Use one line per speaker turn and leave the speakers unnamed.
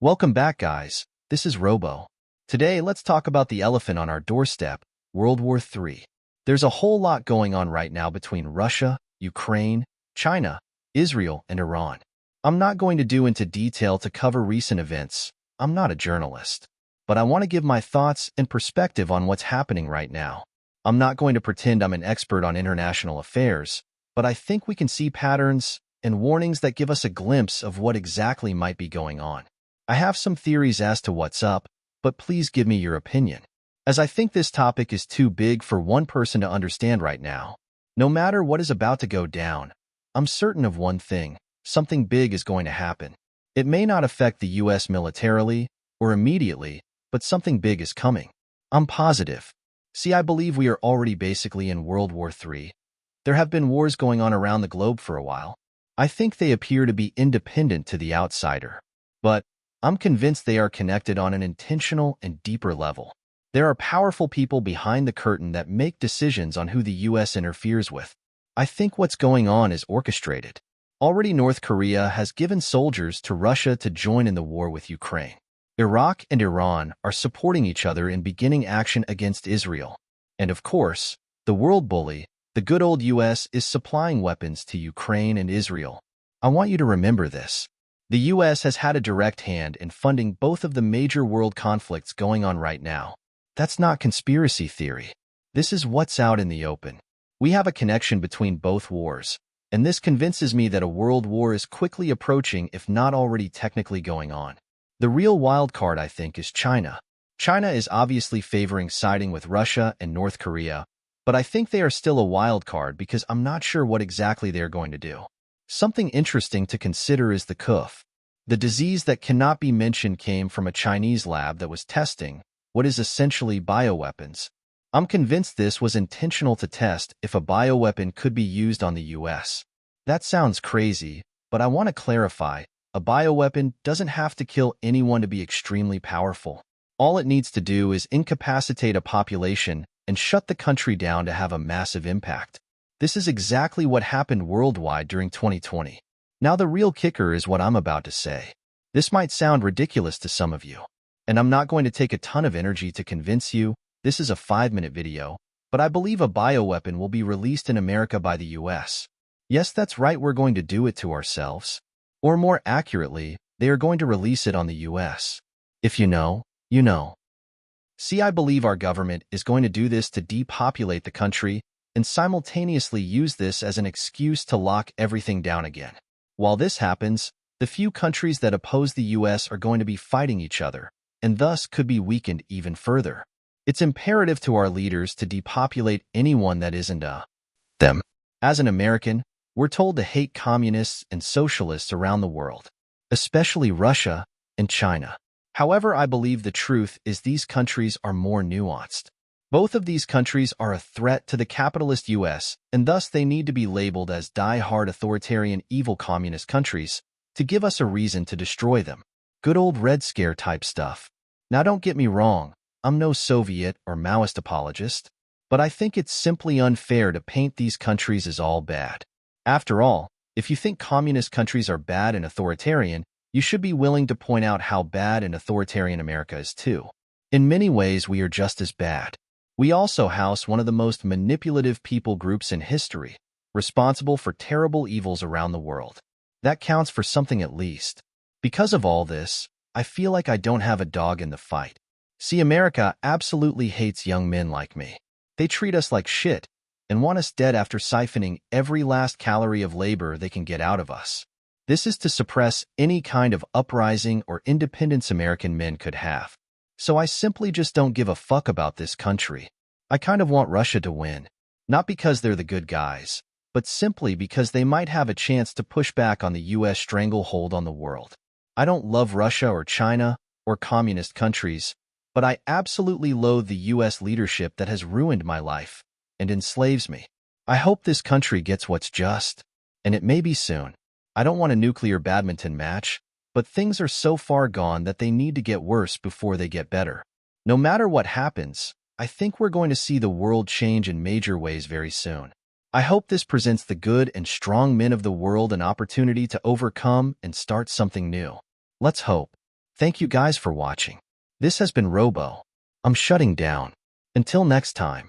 Welcome back, guys. This is Robo. Today, let's talk about the elephant on our doorstep, World War III. There's a whole lot going on right now between Russia, Ukraine, China, Israel, and Iran. I'm not going to do into detail to cover recent events. I'm not a journalist. But I want to give my thoughts and perspective on what's happening right now. I'm not going to pretend I'm an expert on international affairs, but I think we can see patterns and warnings that give us a glimpse of what exactly might be going on. I have some theories as to what's up, but please give me your opinion, as I think this topic is too big for one person to understand right now. No matter what is about to go down, I'm certain of one thing: something big is going to happen. It may not affect the US militarily or immediately, but something big is coming. I'm positive. See, I believe we are already basically in World War III. There have been wars going on around the globe for a while. I think they appear to be independent to the outsider, but I'm convinced they are connected on an intentional and deeper level. There are powerful people behind the curtain that make decisions on who the US interferes with. I think what's going on is orchestrated. Already North Korea has given soldiers to Russia to join in the war with Ukraine. Iraq and Iran are supporting each other in beginning action against Israel. And of course, the world bully, the good old US, is supplying weapons to Ukraine and Israel. I want you to remember this. The US has had a direct hand in funding both of the major world conflicts going on right now. That's not conspiracy theory. This is what's out in the open. We have a connection between both wars, and this convinces me that a world war is quickly approaching, if not already technically going on. The real wild card, I think, is China. China is obviously favoring siding with Russia and North Korea, but I think they are still a wild card because I'm not sure what exactly they are going to do. Something interesting to consider is the CUF. The disease that cannot be mentioned came from a Chinese lab that was testing what is essentially bioweapons. I'm convinced this was intentional to test if a bioweapon could be used on the US. That sounds crazy, but I want to clarify. A bioweapon doesn't have to kill anyone to be extremely powerful. All it needs to do is incapacitate a population and shut the country down to have a massive impact. This is exactly what happened worldwide during 2020. Now the real kicker is what I'm about to say. This might sound ridiculous to some of you, and I'm not going to take a ton of energy to convince you. This is a 5-minute video, but I believe a bioweapon will be released in America by the US. Yes, that's right, we're going to do it to ourselves. Or more accurately, they are going to release it on the US. If you know, you know. See, I believe our government is going to do this to depopulate the country and simultaneously use this as an excuse to lock everything down again. While this happens, the few countries that oppose the US are going to be fighting each other, and thus could be weakened even further. It's imperative to our leaders to depopulate anyone that isn't them. As an American, we're told to hate communists and socialists around the world, especially Russia and China. However, I believe the truth is these countries are more nuanced. Both of these countries are a threat to the capitalist US, and thus they need to be labeled as die-hard authoritarian evil communist countries to give us a reason to destroy them. Good old Red Scare type stuff. Now don't get me wrong, I'm no Soviet or Maoist apologist, but I think it's simply unfair to paint these countries as all bad. After all, if you think communist countries are bad and authoritarian, you should be willing to point out how bad and authoritarian America is too. In many ways, we are just as bad. We also house one of the most manipulative people groups in history, responsible for terrible evils around the world. That counts for something at least. Because of all this, I feel like I don't have a dog in the fight. See, America absolutely hates young men like me. They treat us like shit and want us dead after siphoning every last calorie of labor they can get out of us. This is to suppress any kind of uprising or independence American men could have. So I simply just don't give a fuck about this country. I kind of want Russia to win, not because they're the good guys, but simply because they might have a chance to push back on the US stranglehold on the world. I don't love Russia or China or communist countries, but I absolutely loathe the US leadership that has ruined my life and enslaves me. I hope this country gets what's just, and it may be soon. I don't want a nuclear badminton match, but things are so far gone that they need to get worse before they get better. No matter what happens, I think we're going to see the world change in major ways very soon. I hope this presents the good and strong men of the world an opportunity to overcome and start something new. Let's hope. Thank you guys for watching. This has been Robo. I'm shutting down. Until next time.